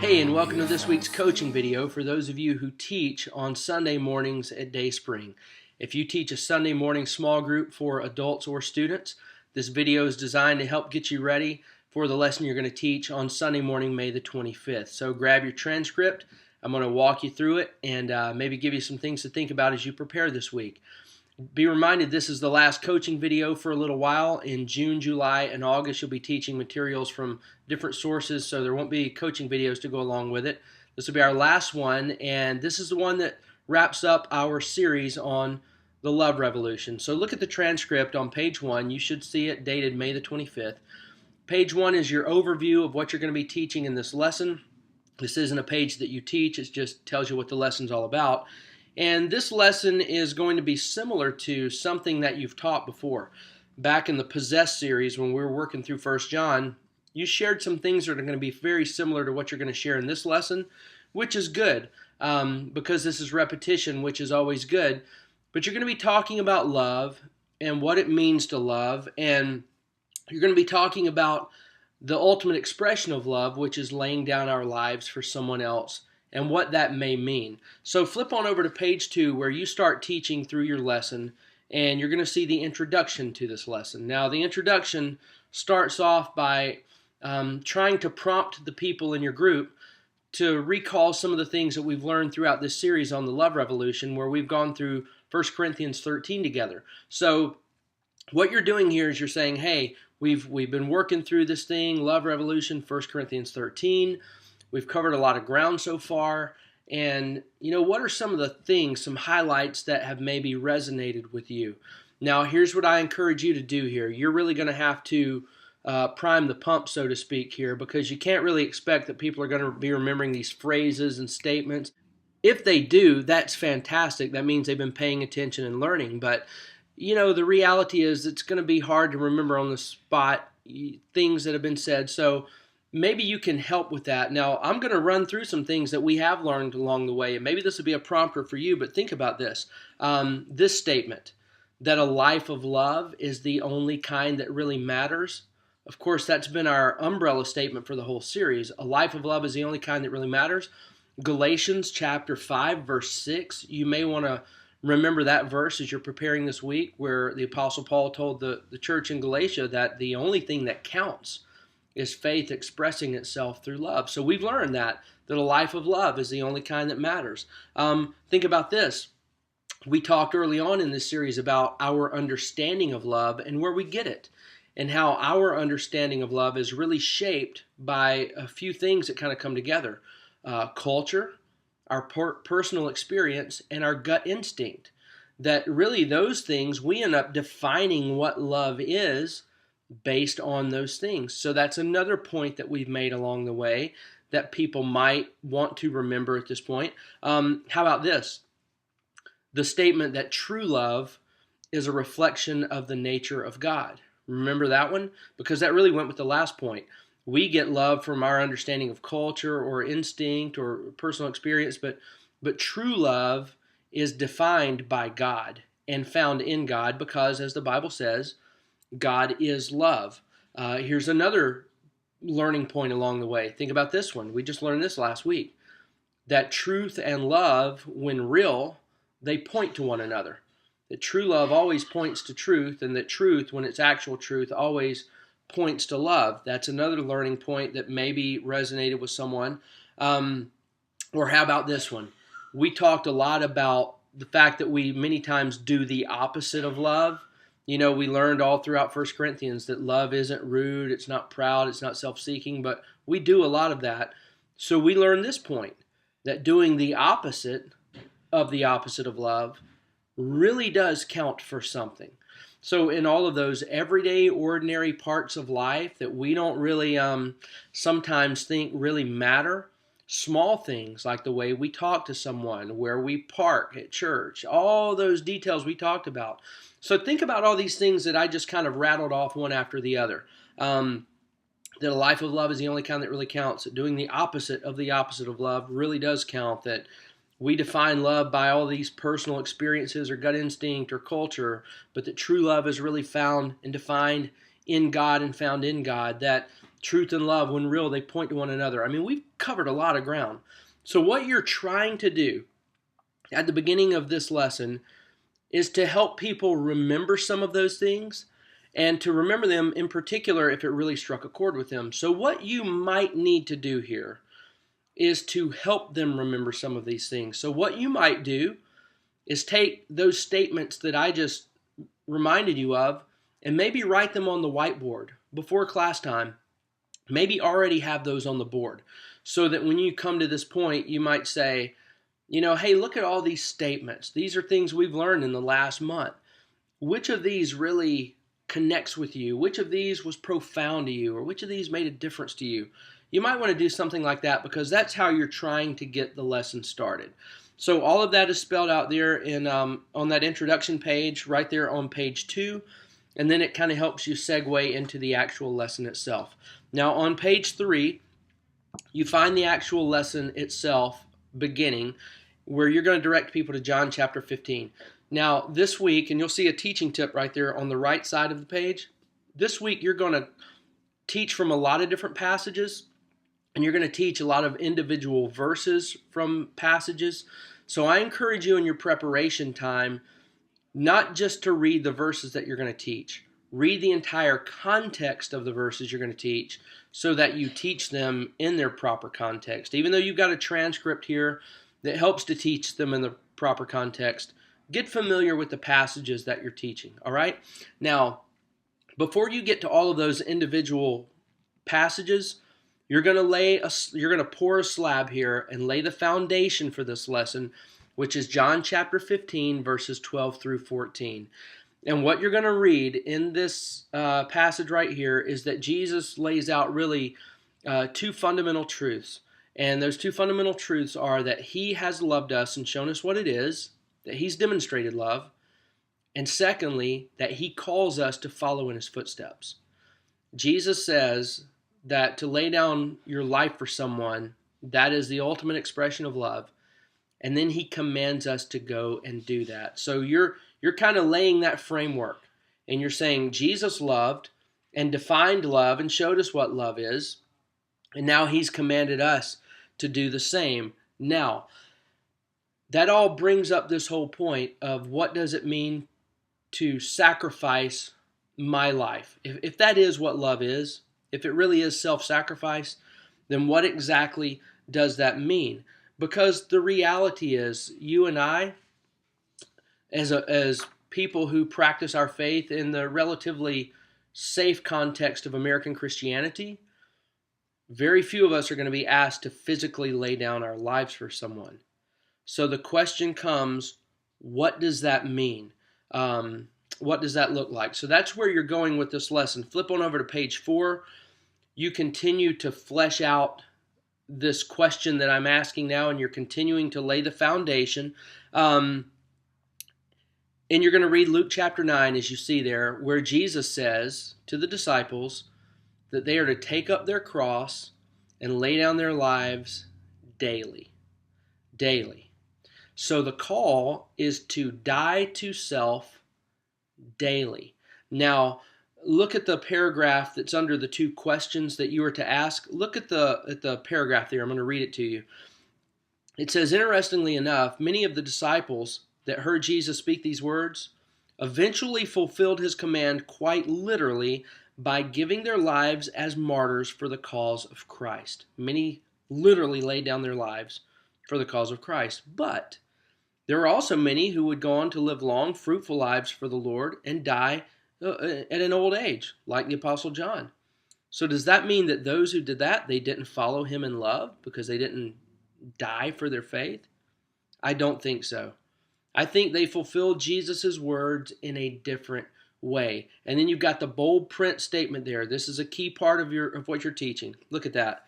Hey, and welcome to this week's coaching video for those of you who teach on Sunday mornings at Dayspring. If you teach a Sunday morning small group for adults or students, this video is designed to help get you ready for the lesson you're going to teach on Sunday morning, May the 25th. So grab your transcript. I'm going to walk you through it and maybe give you some things to think about as you prepare this week. Be reminded this is the last coaching video for a little while. In June, July, and August, you'll be teaching materials from different sources, so there won't be coaching videos to go along with it. This will be our last one, and this is the one that wraps up our series on the love revolution. So look at the transcript on page 1. You should see it dated May the 25th. Page 1 is your overview of what you're going to be teaching in this lesson. This isn't a page that you teach. It just tells you what the lesson's all about. And this lesson is going to be similar to something that you've taught before. Back in the Possess series, when we were working through 1 John, you shared some things that are going to be very similar to what you're going to share in this lesson, which is good because this is repetition, which is always good. But you're going to be talking about love and what it means to love, and you're going to be talking about the ultimate expression of love, which is laying down our lives for someone else, and what that may mean. So flip on over to page 2 where you start teaching through your lesson, and you're going to see the introduction to this lesson. Now, the introduction starts off by trying to prompt the people in your group to recall some of the things that we've learned throughout this series on the love revolution, where we've gone through 1 Corinthians 13 together. So what you're doing here is you're saying, hey, we've been working through this thing, love revolution, 1 Corinthians 13. We've covered a lot of ground so far, and what are some of the things, some highlights that have maybe resonated with you? Now, here's what I encourage you to do here. You're really going to have to prime the pump, so to speak, here, because you can't really expect that people are going to be remembering these phrases and statements. If they do, that's fantastic. That means they've been paying attention and learning, but the reality is it's going to be hard to remember on the spot things that have been said, so maybe you can help with that. Now, I'm going to run through some things that we have learned along the way, and maybe this will be a prompter for you, but think about this. This statement, that a life of love is the only kind that really matters. Of course, that's been our umbrella statement for the whole series. A life of love is the only kind that really matters. Galatians chapter 5, verse 6. You may want to remember that verse as you're preparing this week, where the Apostle Paul told the church in Galatia that the only thing that counts is faith expressing itself through love. So we've learned that a life of love is the only kind that matters. Think about this. We talked early on in this series about our understanding of love and where we get it, and how our understanding of love is really shaped by a few things that kind of come together. Culture, our personal experience, and our gut instinct. That really those things, we end up defining what love is based on those things. So that's another point that we've made along the way that people might want to remember at this point. How about this? The statement that true love is a reflection of the nature of God. Remember that one? Because that really went with the last point. We get love from our understanding of culture or instinct or personal experience, but true love is defined by God and found in God because, as the Bible says, God is love. Here's another learning point along the way. Think about this one. We just learned this last week. That truth and love, when real, they point to one another. That true love always points to truth, and that truth, when it's actual truth, always points to love. That's another learning point that maybe resonated with someone. Or how about this one? We talked a lot about the fact that we many times do the opposite of love. We learned all throughout 1 Corinthians that love isn't rude, it's not proud, it's not self-seeking, but we do a lot of that. So we learned this point, that doing the opposite of love really does count for something. So in all of those everyday, ordinary parts of life that we don't really sometimes think really matter, small things like the way we talk to someone, where we park at church, all those details we talked about. So think about all these things that I just kind of rattled off one after the other. That a life of love is the only kind that really counts. That doing the opposite of love really does count. That we define love by all these personal experiences or gut instinct or culture, but that true love is really found and defined in God and found in God. That truth and love, when real, they point to one another. I mean, we've covered a lot of ground. So what you're trying to do at the beginning of this lesson is to help people remember some of those things, and to remember them in particular if it really struck a chord with them. So what you might need to do here is to help them remember some of these things. So what you might do is take those statements that I just reminded you of and maybe write them on the whiteboard before class time. Maybe already have those on the board so that when you come to this point, you might say, hey, look at all these statements. These are things we've learned in the last month. Which of these really connects with you? Which of these was profound to you? Or which of these made a difference to you? You might want to do something like that, because that's how you're trying to get the lesson started. So all of that is spelled out there on that introduction page, right there on page 2. And then it kind of helps you segue into the actual lesson itself. Now on page 3, you find the actual lesson itself beginning, where you're going to direct people to John chapter 15. Now this week, and you'll see a teaching tip right there on the right side of the page. This week you're going to teach from a lot of different passages, and you're going to teach a lot of individual verses from passages. So I encourage you in your preparation time not just to read the verses that you're going to teach. Read the entire context of the verses you're going to teach so that you teach them in their proper context. Even though you've got a transcript here that helps to teach them in the proper context, get familiar with the passages that you're teaching, all right? Now, before you get to all of those individual passages, you're going to pour a slab here and lay the foundation for this lesson, which is John chapter 15, verses 12 through 14. And what you're going to read in this passage right here is that Jesus lays out really two fundamental truths. And those two fundamental truths are that he has loved us and shown us what it is, that he's demonstrated love, and secondly, that he calls us to follow in his footsteps. Jesus says that to lay down your life for someone, that is the ultimate expression of love. And then he commands us to go and do that. So you're kind of laying that framework, and you're saying Jesus loved and defined love and showed us what love is, and now he's commanded us to do the same. Now, that all brings up this whole point of what does it mean to sacrifice my life? If that is what love is, if it really is self-sacrifice, then what exactly does that mean? Because the reality is, you and I, as people who practice our faith in the relatively safe context of American Christianity, very few of us are going to be asked to physically lay down our lives for someone. So the question comes, what does that mean? What does that look like? So that's where you're going with this lesson. Flip on over to page 4. You continue to flesh out this question that I'm asking now, and you're continuing to lay the foundation. And you're going to read Luke chapter 9, as you see there, where Jesus says to the disciples that they are to take up their cross and lay down their lives daily. Daily. So the call is to die to self daily. Now, look at the paragraph that's under the two questions that you are to ask. Look at the paragraph there. I'm going to read it to you. It says, interestingly enough, many of the disciples that heard Jesus speak these words eventually fulfilled his command quite literally by giving their lives as martyrs for the cause of Christ. Many literally laid down their lives for the cause of Christ. But there are also many who would go on to live long, fruitful lives for the Lord and die at an old age, like the Apostle John. So does that mean that those who did that, they didn't follow him in love because they didn't die for their faith? I don't think so. I think they fulfilled Jesus' words in a different way. And then you've got the bold print statement there. This is a key part of what you're teaching. Look at that.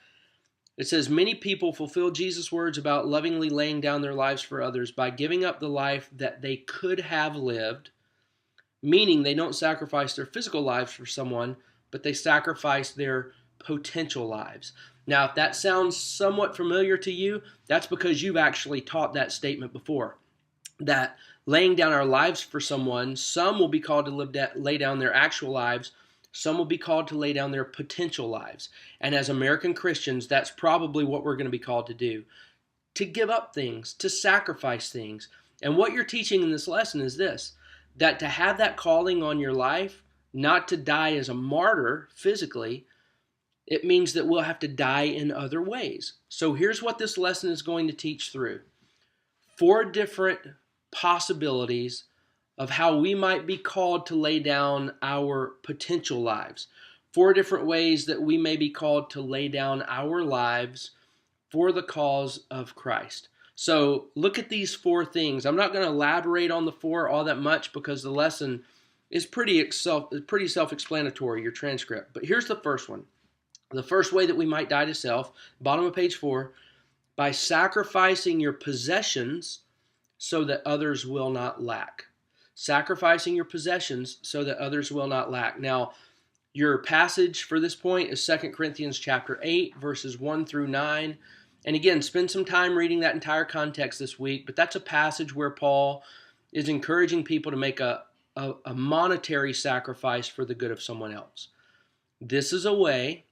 It says, many people fulfill Jesus' words about lovingly laying down their lives for others by giving up the life that they could have lived, meaning they don't sacrifice their physical lives for someone, but they sacrifice their potential lives. Now, if that sounds somewhat familiar to you, that's because you've actually taught that statement before. That laying down our lives for someone, some will be called to lay down their actual lives, Some will be called to lay down their potential lives. And as American Christians, that's probably what we're going to be called to do. To give up things, to sacrifice things. And what you're teaching in this lesson is this, that to have that calling on your life, not to die as a martyr physically, it means that we'll have to die in other ways. So here's what this lesson is going to teach through. 4 different possibilities of how we might be called to lay down our potential lives. 4 different ways that we may be called to lay down our lives for the cause of Christ. So look at these 4 things. I'm not going to elaborate on the 4 all that much because the lesson is pretty self-explanatory, your transcript. But here's the first one. The first way that we might die to self, bottom of page 4, by sacrificing your possessions so that others will not lack. Sacrificing your possessions so that others will not lack. Now, your passage for this point is 2 Corinthians chapter 8, verses 1 through 9. And again, spend some time reading that entire context this week. But that's a passage where Paul is encouraging people to make a monetary sacrifice for the good of someone else. This is a way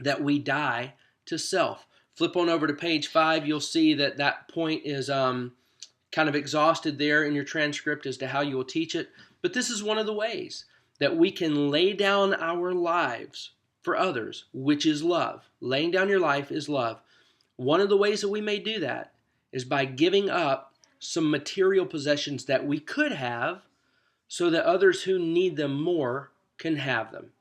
that we die to self. Flip on over to page 5. You'll see that that point is kind of exhausted there in your transcript as to how you will teach it. But this is one of the ways that we can lay down our lives for others, which is love. Laying down your life is love. One of the ways that we may do that is by giving up some material possessions that we could have so that others who need them more can have them.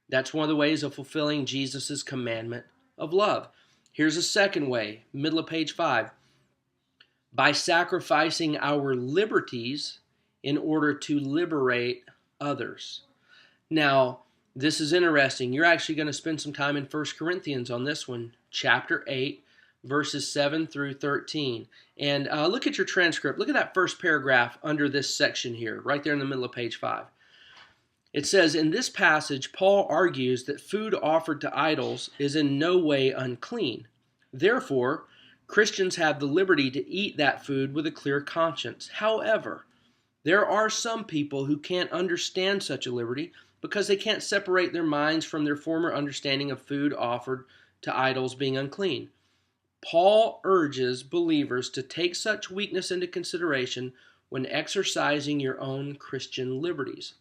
That's one of the ways of fulfilling Jesus' commandment of love. Here's a second way, middle of page 5. By sacrificing our liberties in order to liberate others. Now, this is interesting. You're actually going to spend some time in 1 Corinthians on this one, chapter 8, verses 7 through 13. And look at your transcript. Look at that first paragraph under this section here, right there in the middle of page 5. It says, in this passage, Paul argues that food offered to idols is in no way unclean. Therefore, Christians have the liberty to eat that food with a clear conscience. However, there are some people who can't understand such a liberty because they can't separate their minds from their former understanding of food offered to idols being unclean. Paul urges believers to take such weakness into consideration when exercising your own Christian liberties.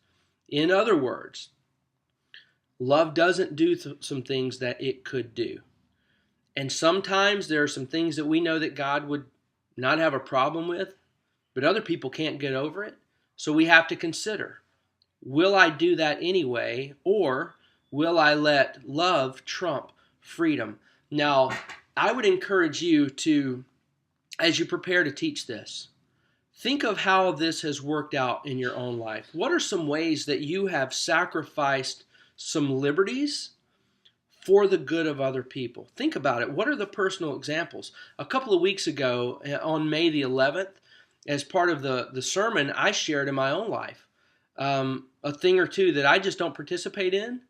In other words, love doesn't do some things that it could do. And sometimes there are some things that we know that God would not have a problem with, but other people can't get over it. So we have to consider, will I do that anyway, or will I let love trump freedom? Now, I would encourage you to, as you prepare to teach this, think of how this has worked out in your own life. What are some ways that you have sacrificed some liberties for the good of other people? Think about it. What are the personal examples? A couple of weeks ago, on May the 11th, as part of the sermon, I shared in my own life a thing or two that I just don't participate in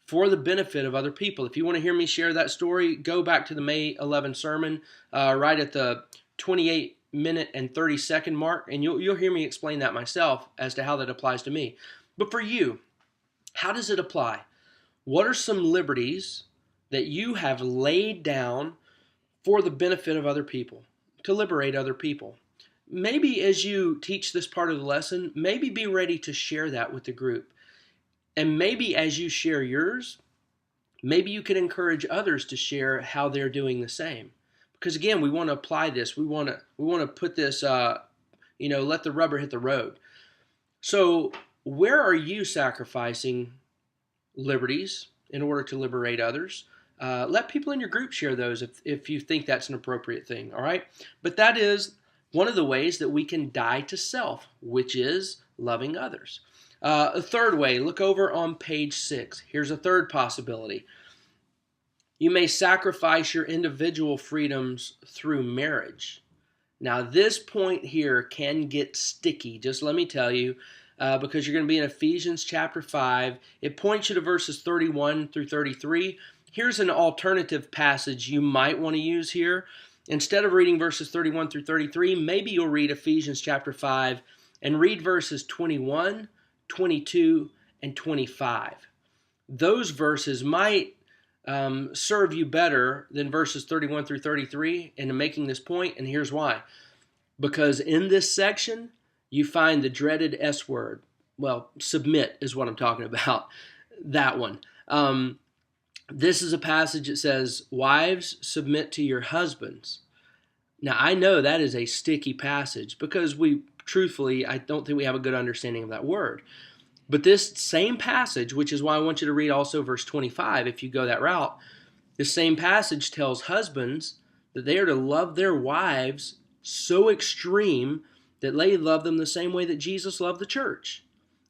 for the benefit of other people. If you want to hear me share that story, go back to the May 11 sermon right at the 28-minute and 30-second mark, and you'll hear me explain that myself as to how that applies to me. But for you, how does it apply? What are some liberties that you have laid down for the benefit of other people, to liberate other people? Maybe as you teach this part of the lesson, maybe be ready to share that with the group. And maybe as you share yours, maybe you can encourage others to share how they're doing the same. Because again, we want to apply this. We want to put this, let the rubber hit the road. So where are you sacrificing liberties in order to liberate others? Let people in your group share those if you think that's an appropriate thing, all right? But that is one of the ways that we can die to self, which is loving others. A third way, look over on page 6. Here's a third possibility. You may sacrifice your individual freedoms through marriage. Now, this point here can get sticky, just let me tell you, because you're going to be in Ephesians chapter 5. It points you to verses 31 through 33. Here's an alternative passage you might want to use here. Instead of reading verses 31 through 33, maybe you'll read Ephesians chapter 5 and read verses 21, 22, and 25. those verses might serve you better than verses 31 through 33 in making this point, and here's why. Because in this section, you find the dreaded S word. Well, submit is what I'm talking about. That one. This is a passage that says, wives, submit to your husbands. Now, I know that is a sticky passage because I don't think we have a good understanding of that word. But this same passage, which is why I want you to read also verse 25 if you go that route, this same passage tells husbands that they are to love their wives so extreme that they love them the same way that Jesus loved the church.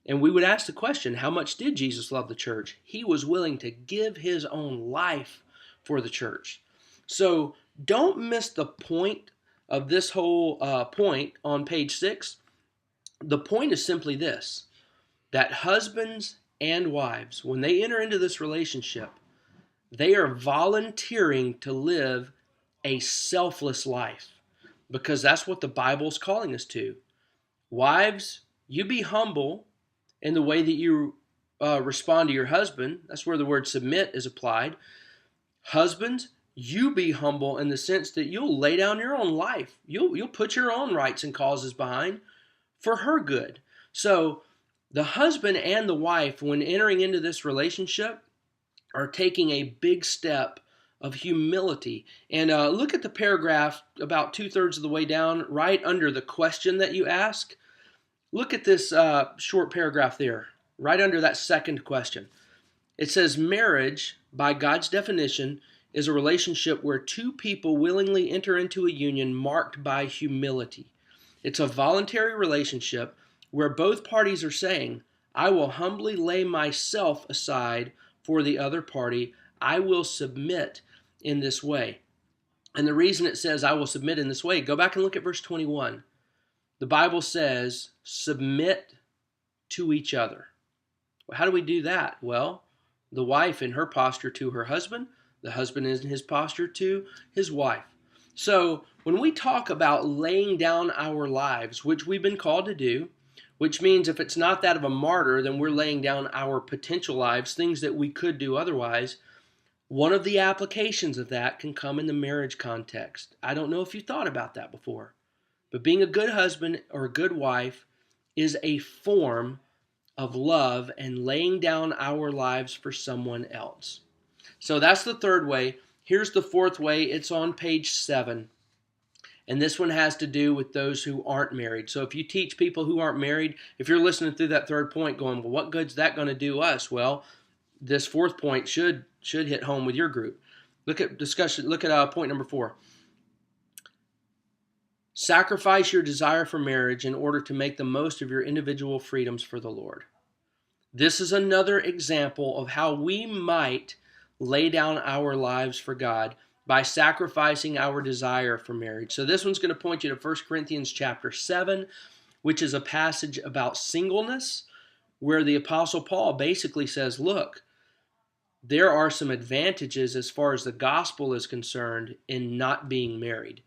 And we would ask the question, how much did Jesus love the church? He was willing to give his own life for the church. So don't miss the point of this whole point on page 6. The point is simply this, that husbands and wives, when they enter into this relationship, they are volunteering to live a selfless life because that's what the Bible's calling us to. Wives, you be humble in the way that you respond to your husband. That's where the word submit is applied. Husbands, you be humble in the sense that you'll lay down your own life. You'll put your own rights and causes behind for her good. So the husband and the wife, when entering into this relationship, are taking a big step of humility. And look at the paragraph about 2/3 of the way down, right under the question that you ask. Look at this short paragraph there, right under that second question. It says, marriage, by God's definition, is a relationship where two people willingly enter into a union marked by humility. It's a voluntary relationship where both parties are saying, I will humbly lay myself aside for the other party. I will submit in this way. And the reason it says I will submit in this way, go back and look at verse 21. The Bible says, submit to each other. Well, how do we do that? Well, the wife in her posture to her husband, the husband in his posture to his wife. So when we talk about laying down our lives, which we've been called to do, which means if it's not that of a martyr, then we're laying down our potential lives, things that we could do otherwise. One of the applications of that can come in the marriage context. I don't know if you thought about that before, but being a good husband or a good wife is a form of love and laying down our lives for someone else. So that's the third way. Here's the fourth way. It's on page 7. And this one has to do with those who aren't married. So if you teach people who aren't married, if you're listening through that third point going, well, what good's that going to do us? Well, this fourth point should hit home with your group. Look at point number 4. Sacrifice your desire for marriage in order to make the most of your individual freedoms for the Lord. This is another example of how we might lay down our lives for God by sacrificing our desire for marriage. So this one's going to point you to 1 Corinthians chapter 7, which is a passage about singleness, where the Apostle Paul basically says, look, there are some advantages as far as the gospel is concerned in not being married.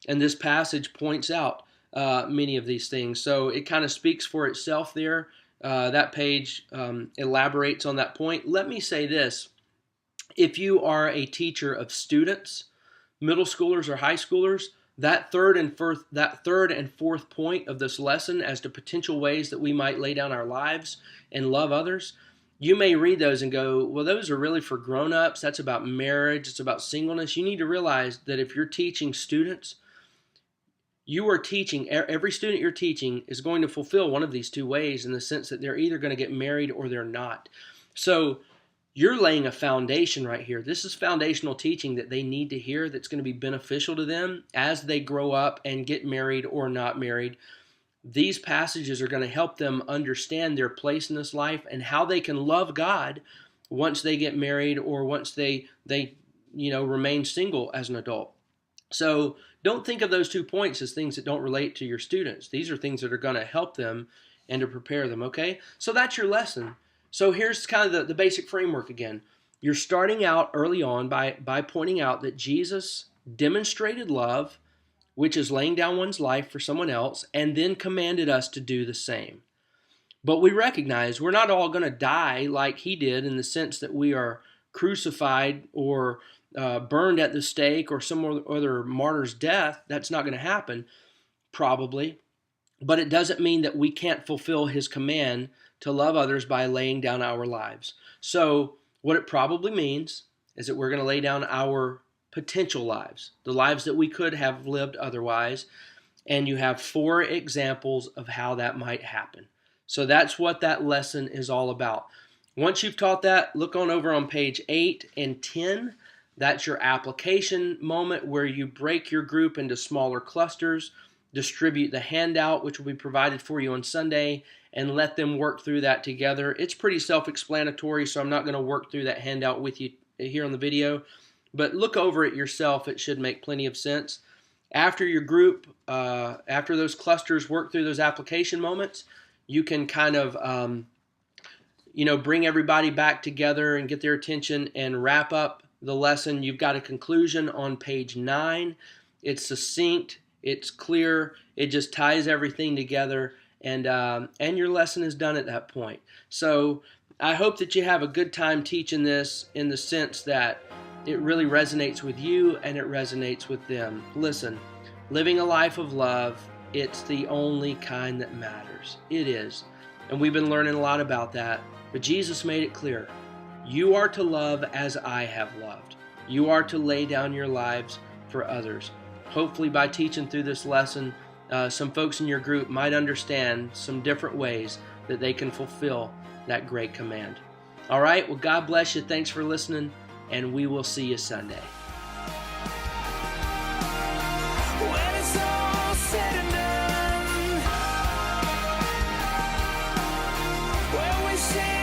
And this passage points out many of these things. So it kind of speaks for itself there. That page elaborates on that point. Let me say this. If you are a teacher of students, middle schoolers or high schoolers, that third and fourth point of this lesson as to potential ways that we might lay down our lives and love others, you may read those and go, well, those are really for grown-ups. That's about marriage. It's about singleness. You need to realize that if you're teaching students, you are teaching, every student you're teaching is going to fulfill one of these two ways in the sense that they're either going to get married or they're not. So you're laying a foundation right here. This is foundational teaching that they need to hear that's going to be beneficial to them as they grow up and get married or not married. These passages are going to help them understand their place in this life and how they can love God once they get married or once they remain single as an adult. So don't think of those 2 points as things that don't relate to your students. These are things that are going to help them and to prepare them, okay? So that's your lesson. So here's kind of the basic framework again. You're starting out early on by pointing out that Jesus demonstrated love, which is laying down one's life for someone else, and then commanded us to do the same. But we recognize we're not all going to die like he did, in the sense that we are crucified or burned at the stake or some other martyr's death. That's not going to happen, probably. But it doesn't mean that we can't fulfill his command to love others by laying down our lives. So what it probably means is that we're going to lay down our potential lives, the lives that we could have lived otherwise. And you have 4 examples of how that might happen. So that's what that lesson is all about. Once you've taught that, look on over on page 8 and 10. That's your application moment, where you break your group into smaller clusters, distribute the handout, which will be provided for you on Sunday, and let them work through that together. It's pretty self-explanatory, so I'm not going to work through that handout with you here on the video, but look over it yourself. It should make plenty of sense. After your group, after those clusters work through those application moments, you can kind of, bring everybody back together and get their attention and wrap up the lesson. You've got a conclusion on page 9. It's succinct, it's clear, it just ties everything together, and your lesson is done at that point. So I hope that you have a good time teaching this, in the sense that it really resonates with you and it resonates with them. Listen, living a life of love, it's the only kind that matters. It is. And we've been learning a lot about that. But Jesus made it clear. You are to love as I have loved. You are to lay down your lives for others. Hopefully by teaching through this lesson, some folks in your group might understand some different ways that they can fulfill that great command. All right, well, God bless you. Thanks for listening, and we will see you Sunday. When it's all said and done, when we say